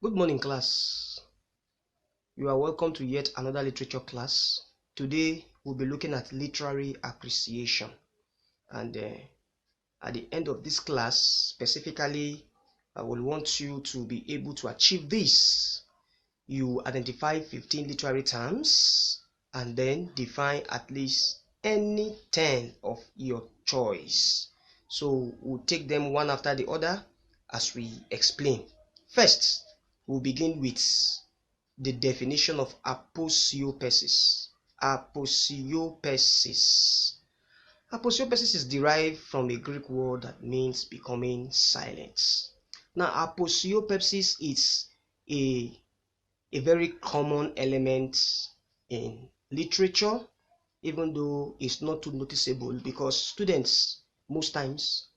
Good morning, class. You are welcome to yet another literature class. Today, we'll be looking at literary appreciation. And at the end of this class, specifically, I will want you to be able to achieve this. You identify 15 literary terms and then define at least any 10 of your choice. So, we'll take them one after the other as we explain. First, we'll begin with the definition of aposiopesis. Aposiopesis. Aposiopesis is derived from a Greek word that means becoming silent. Now, aposiopesis is a very common element in literature, even though it's not too noticeable because students most times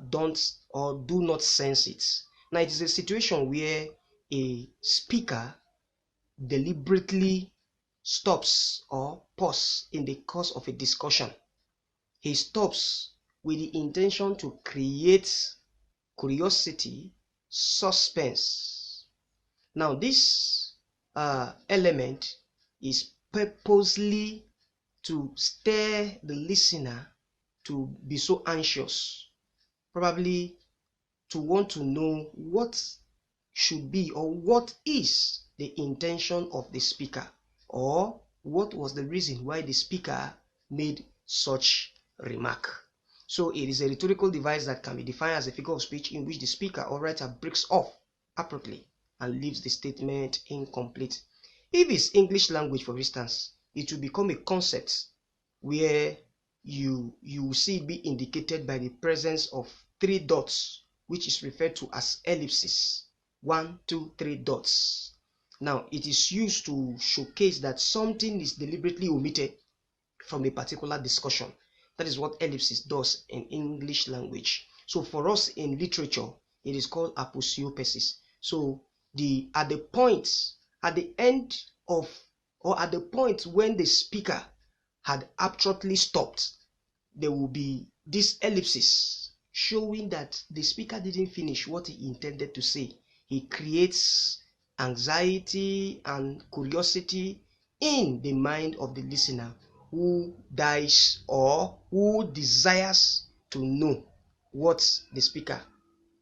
don't or do not sense it. Now, it is a situation where a speaker deliberately stops or pauses in the course of a discussion. He stops with the intention to create curiosity, suspense. Now, this element is purposely to stir the listener to be so anxious, probably to want to know what should be or what is the intention of the speaker, or what was the reason why the speaker made such remark. So it is a rhetorical device that can be defined as a figure of speech in which the speaker or writer breaks off abruptly and leaves the statement incomplete. If it's English language, for instance, it will become a concept where you see it be indicated by the presence of 3 dots, which is referred to as ellipsis. 1, 2, 3 dots. Now, it is used to showcase that something is deliberately omitted from a particular discussion. That is what ellipsis does in English language. So for us in literature, it is called aposiopesis. So at the end of, or at the point when the speaker had abruptly stopped, there will be this ellipsis showing that the speaker didn't finish what he intended to say. He creates anxiety and curiosity in the mind of the listener who dies or who desires to know what the speaker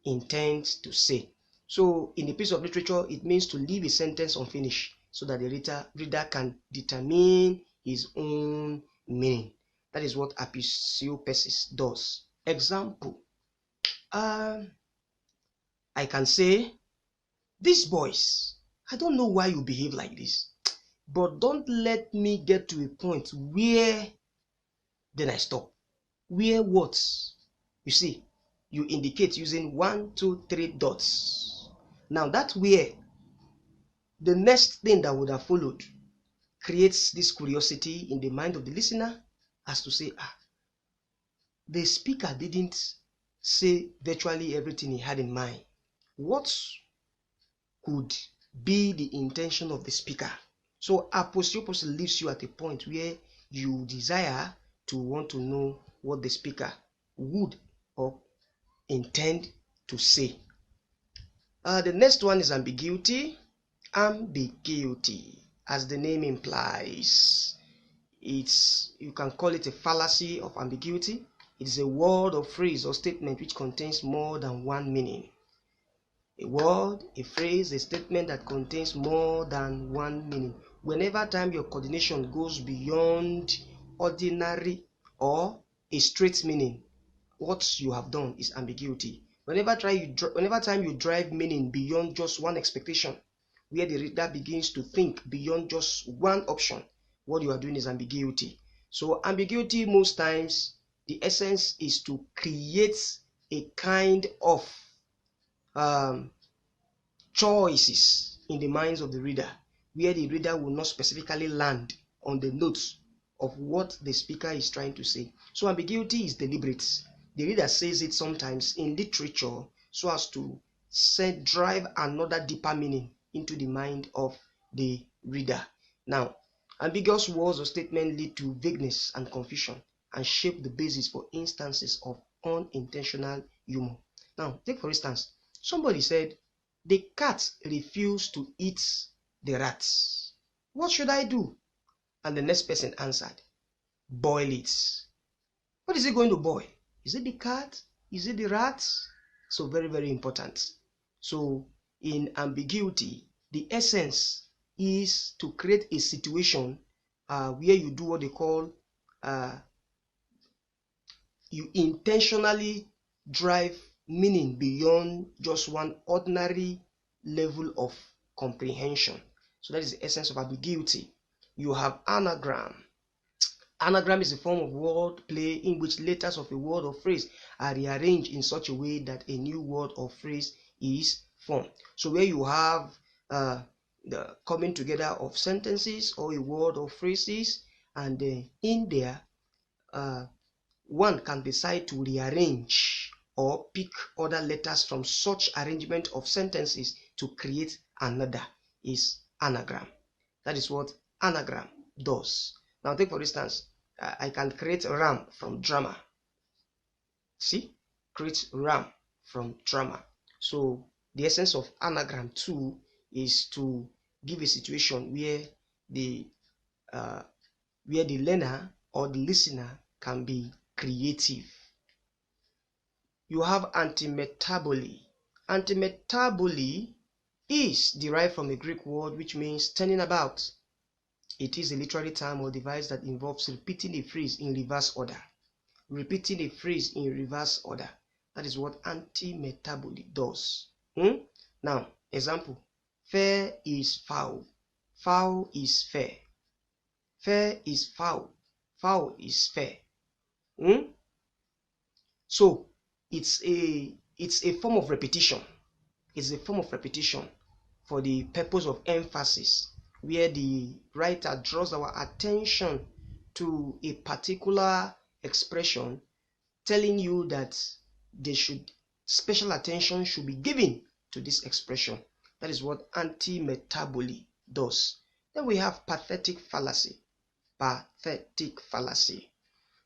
intends to say. So in a piece of literature, it means to leave a sentence unfinished so that the reader can determine his own meaning. That is what aposiopesis does. Example. I can say, "These boys, I don't know why you behave like this, but don't let me get to a point where then I stop." Where what? You see, you indicate using 1, 2, 3 dots. Now that where, the next thing that would have followed creates this curiosity in the mind of the listener as to say, the speaker didn't say virtually everything he had in mind. What could be the intention of the speaker? So aposiopesis leaves you at a point where you desire to want to know what the speaker would or intend to say. The next one is ambiguity. Ambiguity, as the name implies, you can call it a fallacy of ambiguity. It is a word or phrase or statement which contains more than one meaning. A word, a phrase, a statement that contains more than one meaning. Whenever time your coordination goes beyond ordinary or a straight meaning, what you have done is ambiguity. Whenever time you drive meaning beyond just one expectation, where the reader begins to think beyond just one option, what you are doing is ambiguity. So ambiguity, most times, the essence is to create a kind of choices in the minds of the reader, where the reader will not specifically land on the notes of what the speaker is trying to say. So ambiguity is deliberate. The reader says it sometimes in literature so as to drive another deeper meaning into the mind of the reader. Now, ambiguous words or statements lead to vagueness and confusion and shape the basis for instances of unintentional humor. Now, take for instance, somebody said, The cat refused to eat the rats. What should I do? And the next person answered, boil it. What is it going to boil? Is it the cat? Is it the rats? So very, very important. So in ambiguity, the essence is to create a situation where you do what they call, you intentionally drive meaning beyond just one ordinary level of comprehension. So that is the essence of ambiguity. You have anagram. Anagram is a form of word play in which letters of a word or phrase are rearranged in such a way that a new word or phrase is formed. So where you have the coming together of sentences or a word or phrases, and in there one can decide to rearrange or pick other letters from such arrangement of sentences to create another, is anagram. That is what anagram does. Now take for instance, I can create ram from drama. See? Create ram from drama. So the essence of anagram too is to give a situation where the learner or the listener can be creative. You have antimetaboly. Antimetaboly is derived from a Greek word which means turning about. It is a literary term or device that involves repeating a phrase in reverse order. Repeating a phrase in reverse order. That is what antimetaboly does. Now, example. Fair is foul. Foul is fair. Fair is foul. Foul is fair. So it's a form of repetition. It's a form of repetition for the purpose of emphasis, where the writer draws our attention to a particular expression, telling you that special attention should be given to this expression. That is what antimetaboly does. Then we have pathetic fallacy. Pathetic fallacy.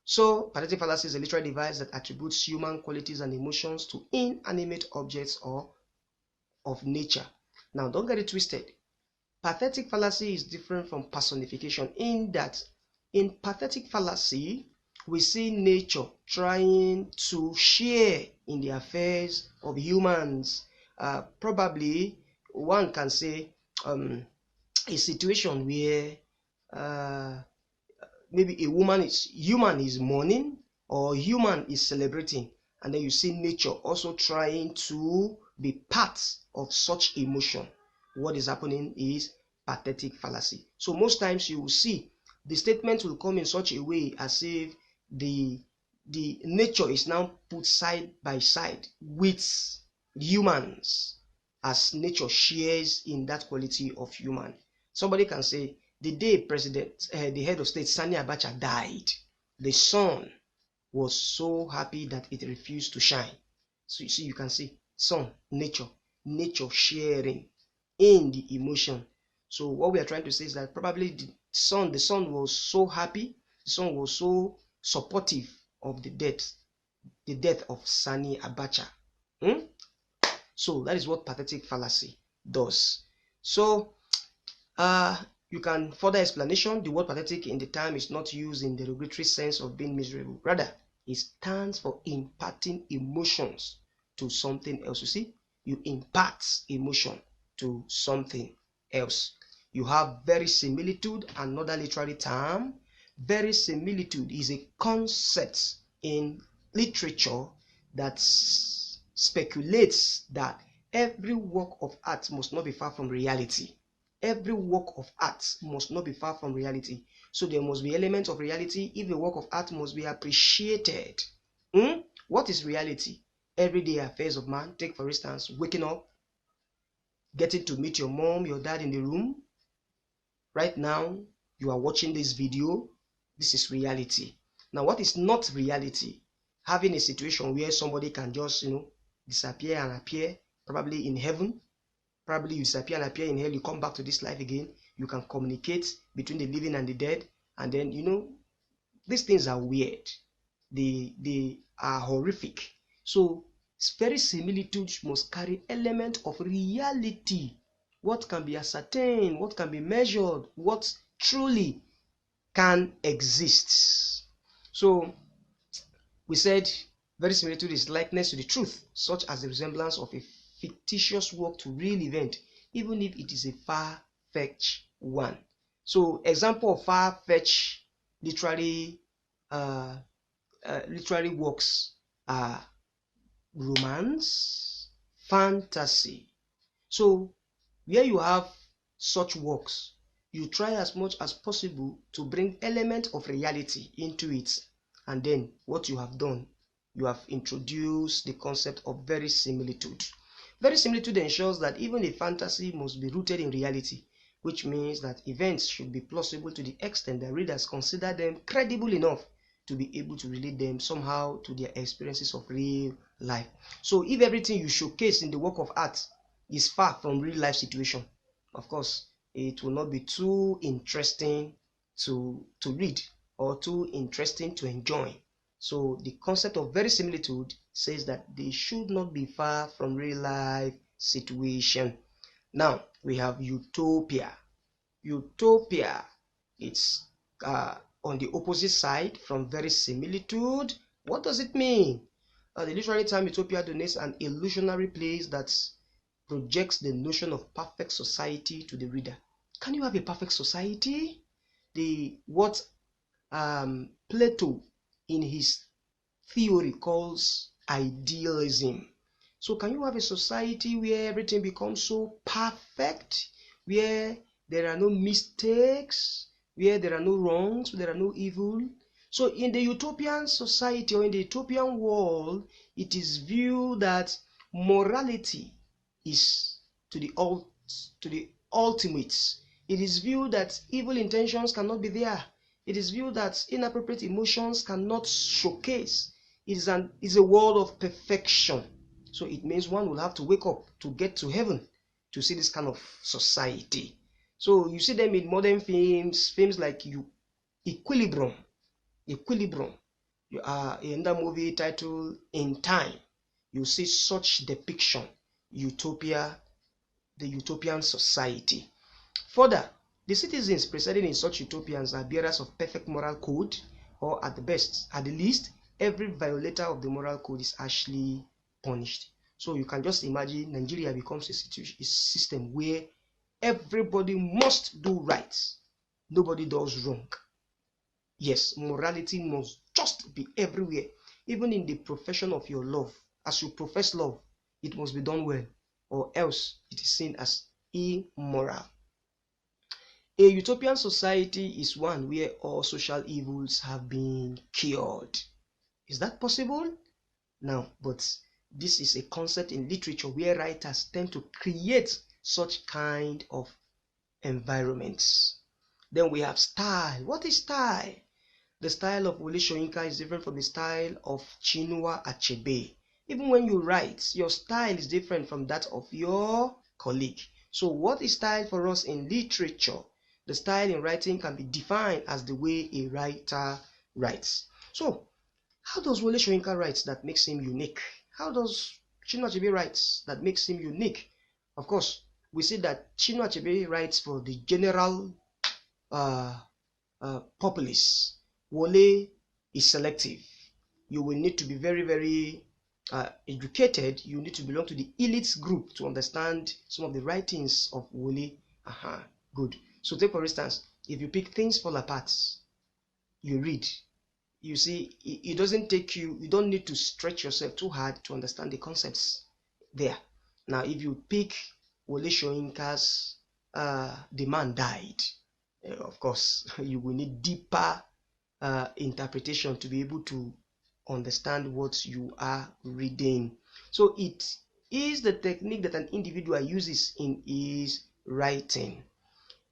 So, pathetic fallacy is a literary device that attributes human qualities and emotions to inanimate objects or of nature. Now, don't get it twisted. Pathetic fallacy is different from personification in that in pathetic fallacy, we see nature trying to share in the affairs of humans. Probably one can say a situation where maybe a human is mourning or human is celebrating, and then you see nature also trying to be part of such emotion. What is happening is pathetic fallacy. So most times you will see the statement will come in such a way as if the nature is now put side by side with humans, as nature shares in that quality of human. Somebody can say, the day the head of state Sani Abacha died, the sun was so happy that it refused to shine. So you see, you can see sun, nature sharing in the emotion. So what we are trying to say is that probably the sun was so happy, the sun was so supportive of the death of Sani Abacha. So that is what pathetic fallacy does. So you can further explanation. The word pathetic in the term is not used in the derogatory sense of being miserable. Rather, it stands for imparting emotions to something else. You see, you impart emotion to something else. You have verisimilitude, another literary term. Verisimilitude is a concept in literature that speculates that every work of art must not be far from reality. Every work of art must not be far from reality. So there must be elements of reality if a work of art must be appreciated. What is reality? Everyday affairs of man. Take for instance, waking up, getting to meet your mom, your dad in the room. Right now, you are watching this video. This is reality. Now, what is not reality? Having a situation where somebody can just, disappear and appear, probably in heaven. Probably you disappear and appear in hell, you come back to this life again. You can communicate between the living and the dead. And then, these things are weird. They are horrific. So, verisimilitude must carry element of reality. What can be ascertained, what can be measured, what truly can exist. So we said verisimilitude is likeness to the truth, such as the resemblance of a fictitious work to real event, even if it is a far-fetched one. So example of far-fetched literary works are romance, fantasy. So where you have such works, you try as much as possible to bring element of reality into it, and then what you have done, you have introduced the concept of verisimilitude. Verisimilitude ensures that even a fantasy must be rooted in reality, which means that events should be plausible to the extent that readers consider them credible enough to be able to relate them somehow to their experiences of real life. So if everything you showcase in the work of art is far from real life situation, of course, it will not be too interesting to read or too interesting to enjoy. So the concept of verisimilitude says that they should not be far from real life situation. Now we have Utopia. Utopia, it's on the opposite side from verisimilitude. What does it mean? The literary term Utopia denotes an illusionary place that projects the notion of perfect society to the reader. Can you have a perfect society? What Plato in his theory calls idealism. So can you have a society where everything becomes so perfect, where there are no mistakes, where there are no wrongs, where there are no evil? So in the utopian society or in the utopian world, it is viewed that morality is to the ultimate. It is viewed that evil intentions cannot be there. It is viewed that inappropriate emotions cannot showcase. It is a world of perfection. So it means one will have to wake up to get to heaven to see this kind of society. So you see them in modern films like Equilibrium. In that movie titled In Time, you see such depiction, Utopia, the utopian society. Further, the citizens presiding in such utopians are bearers of perfect moral code, or at the least, every violator of the moral code is actually punished. So you can just imagine Nigeria becomes a system where everybody must do right. Nobody does wrong. Yes, morality must just be everywhere. Even in the profession of your love. As you profess love, it must be done well, or else it is seen as immoral. A utopian society is one where all social evils have been cured. Is that possible? No, but this is a concept in literature where writers tend to create such kind of environments. Then we have style. What is style? The style of Wole Soyinka is different from the style of Chinua Achebe. Even when you write, your style is different from that of your colleague. So what is style for us in literature? The style in writing can be defined as the way a writer writes. So how does Wole Soyinka write that makes him unique? How does Chinua Achebe write that makes him unique? Of course, we see that Chinua Achebe writes for the general populace. Wole is selective. You will need to be very, very educated. You need to belong to the elite group to understand some of the writings of Wole. Good. So take for instance, if you pick Things Fall Apart, you read. You see, it doesn't take you, you don't need to stretch yourself too hard to understand the concepts there. Now, if you pick Wole Soyinka's The Man Died, of course, you will need deeper interpretation to be able to understand what you are reading. So it is the technique that an individual uses in his writing.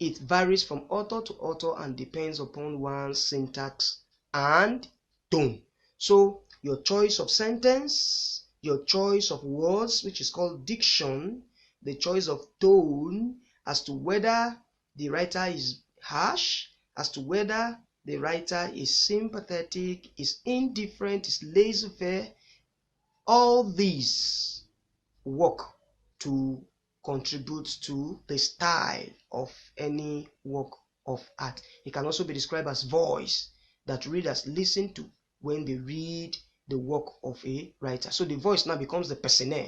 It varies from author to author and depends upon one's syntax and tone. So your choice of sentence, your choice of words, which is called diction, the choice of tone, as to whether the writer is harsh, as to whether the writer is sympathetic, is indifferent, is laissez-faire, all these work to contribute to the style of any work of art. It can also be described as voice that readers listen to when they read the work of a writer. So the voice now becomes the persona.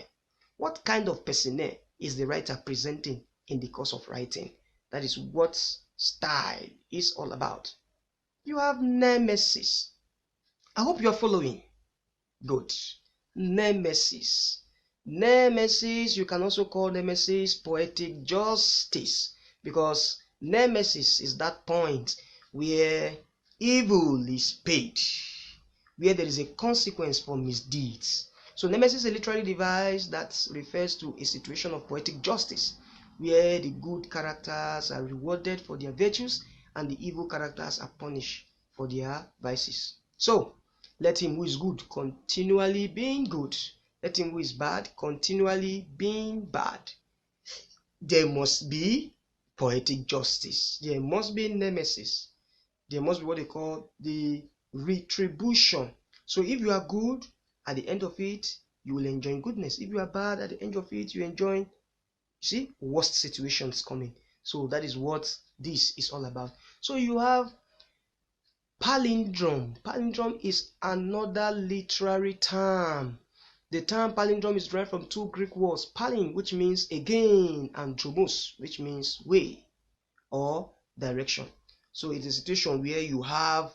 What kind of persona is the writer presenting in the course of writing? That is what style is all about. You have Nemesis. I hope you're following. Good. Nemesis. Nemesis, you can also call Nemesis poetic justice, because Nemesis is that point where evil is paid, where there is a consequence for misdeeds. So Nemesis is a literary device that refers to a situation of poetic justice, where the good characters are rewarded for their virtues and the evil characters are punished for their vices. So, let him who is good continually being good. Let him who is bad continually being bad. There must be poetic justice. There must be Nemesis. There must be what they call the retribution. So if you are good, at the end of it, you will enjoy goodness. If you are bad, at the end of it, you enjoy, you see, worst situations coming. So that is what this is all about. So you have palindrome. Palindrome is another literary term. The term palindrome is derived from two Greek words, palin, which means again, and dromos, which means way or direction. So it's a situation where you have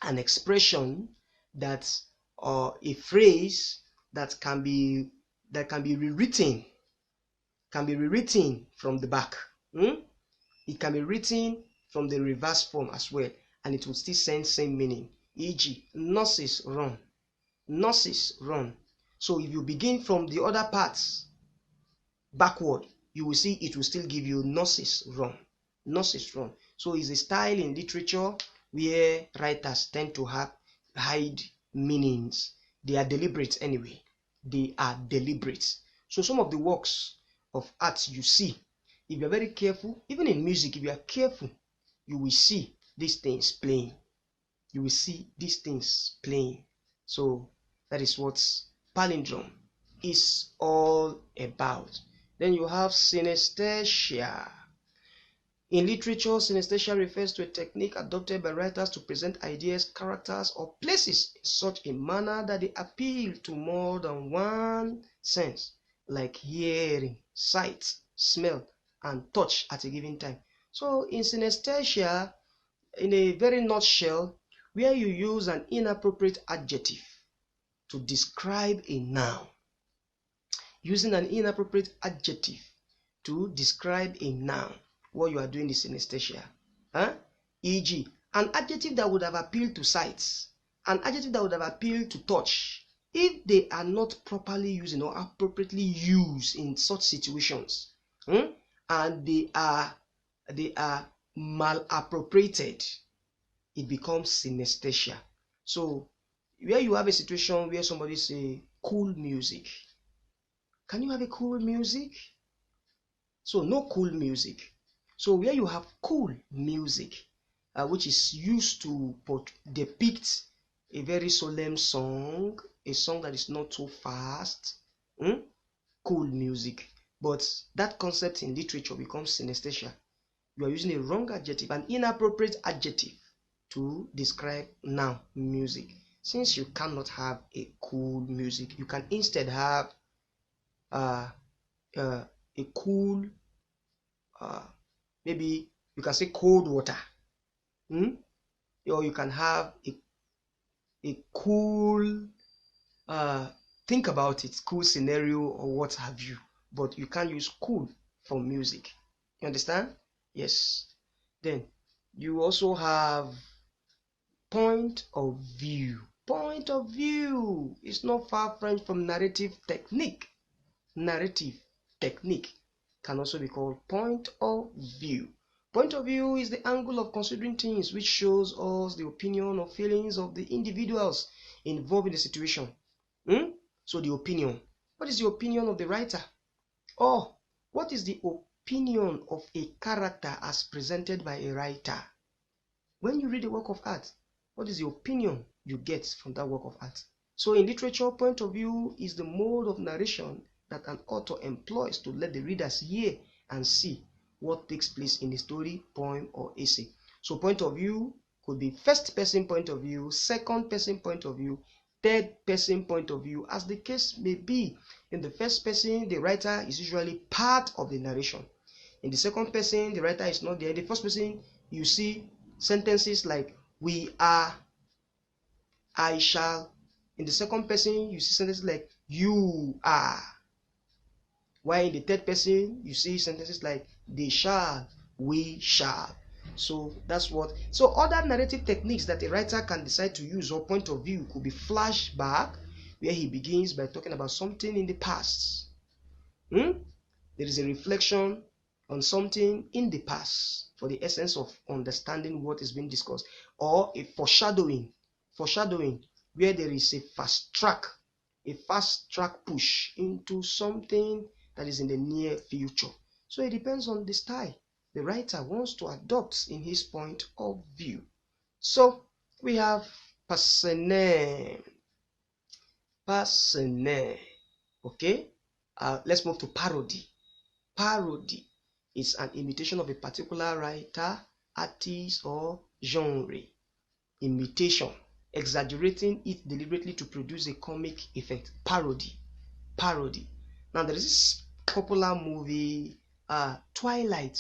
an expression that, or a phrase that can be rewritten, from the back. It can be written from the reverse form as well, and it will still send same meaning. E.g., nurses run. Nurses run. So if you begin from the other parts backward, you will see it will still give you nurses run. Nurses run. So it's a style in literature where writers tend to hide meanings. They are deliberate anyway. They are deliberate. So some of the works of art you see, if you are very careful, even in music, if you are careful, you will see these things playing. You will see these things playing. So that is what palindrome is all about. Then you have synesthesia. In literature, synesthesia refers to a technique adopted by writers to present ideas, characters, or places in such a manner that they appeal to more than one sense, like hearing, sight, smell, and touch at a given time. So in synesthesia, in a very nutshell, where you use an inappropriate adjective to describe a noun, using an inappropriate adjective to describe a noun, what you are doing is synesthesia. E.g., an adjective that would have appealed to sight, an adjective that would have appealed to touch, if they are not properly used or appropriately used in such situations, and they are malappropriated, it becomes synesthesia. So where you have a situation where somebody say cool music, can you have a cool music? So no cool music. So where you have cool music, which is used to depict a very solemn song, a song that is not too fast, cool music. But that concept in literature becomes synesthesia. You are using a wrong adjective, an inappropriate adjective to describe now music. Since you cannot have a cool music, you can instead have a cool, maybe you can say cold water, or you can have a cool, think about it, cool scenario or what have you, but you can't use cool for music. You understand? Yes. Then you also have point of view. Point of view is not far from narrative technique. Narrative technique can also be called point of view. Point of view is the angle of considering things which shows us the opinion or feelings of the individuals involved in the situation. So the opinion. What is the opinion of the writer? Or what is the opinion of a character as presented by a writer? When you read a work of art, what is the opinion you get from that work of art? So in literature, point of view is the mode of narration that an author employs to let the readers hear and see what takes place in the story, poem, or essay. So point of view could be first person point of view, second person point of view, third person point of view, as the case may be. In the first person, the writer is usually part of the narration. In the second person, the writer is not there. In the first person, you see sentences like we are, I shall. In the second person, you see sentences like you are. While in the third person, you see sentences like they shall, we shall. So that's what. So other narrative techniques that a writer can decide to use or point of view could be flashback, where he begins by talking about something in the past. There is a reflection on something in the past for the essence of understanding what is being discussed, or a foreshadowing, where there is a fast track push into something that is in the near future. So it depends on the style the writer wants to adopt in his point of view. So we have personnel. Okay, let's move to parody. Parody is an imitation of a particular writer, artist, or genre. Imitation, exaggerating it deliberately to produce a comic effect. Parody. Now there is this popular movie, Twilight.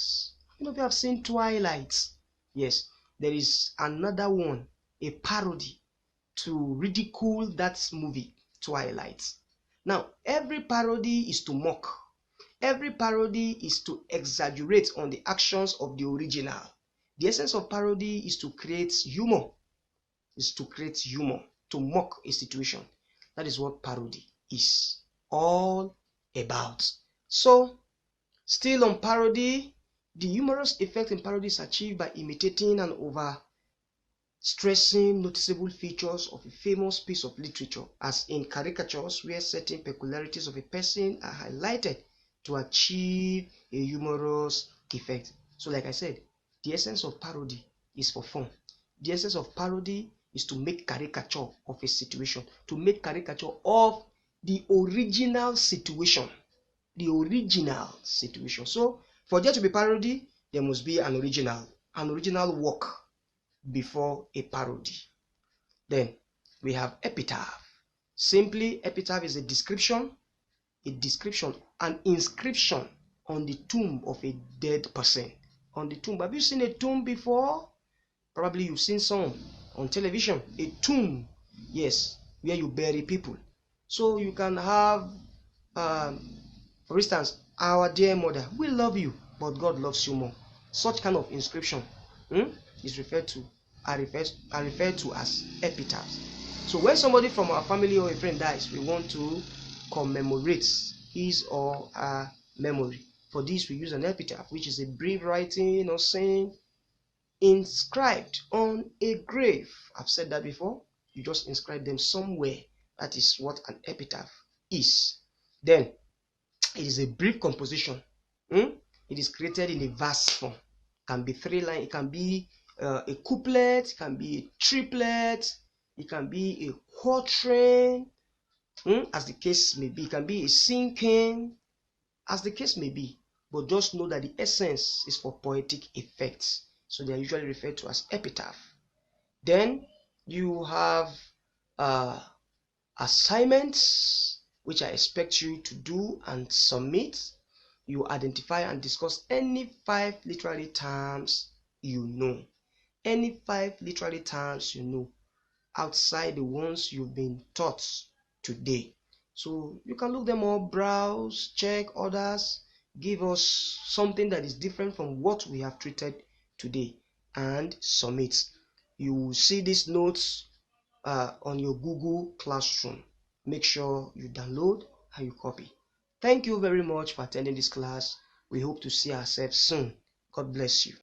You know, we have seen Twilight. Yes, there is another one, a parody to ridicule that movie, Twilight. Now, every parody is to mock. Every parody is to exaggerate on the actions of the original. The essence of parody is to create humor. To mock a situation. That is what parody is all about. So, still on parody, the humorous effect in parody is achieved by imitating and over-stressing noticeable features of a famous piece of literature, as in caricatures where certain peculiarities of a person are highlighted to achieve a humorous effect. So like I said, the essence of parody is for fun. The essence of parody is to make caricature of a situation, to make caricature of the original situation. So for there to be parody, there must be an original work before a parody. Then we have epitaph. Simply, epitaph is a description, an inscription on the tomb of a dead person. On the tomb. Have you seen a tomb before? Probably you've seen some on television. A tomb, yes, where you bury people. So you can have, for instance, our dear mother, we love you, but God loves you more. Such kind of inscription is referred to as epitaphs. So when somebody from our family or a friend dies, we want to commemorate his or her memory. For this, we use an epitaph, which is a brief writing or saying inscribed on a grave. I've said that before. You just inscribe them somewhere. That is what an epitaph is. Then, it is a brief composition. It is created in a verse form. It can be 3 lines. It can be a couplet. It can be a triplet. It can be a quatrain, as the case may be. It can be a sinking, as the case may be. But just know that the essence is for poetic effects. So they are usually referred to as epitaph. Then you have assignments, which I expect you to do and submit. You identify and discuss any 5 literary terms you know. Any 5 literary terms you know outside the ones you've been taught today. So you can look them up, browse, check others, give us something that is different from what we have treated today, and submit. You will see these notes on your Google Classroom. Make sure you download and you copy. Thank you very much for attending this class. We hope to see ourselves soon. God bless you.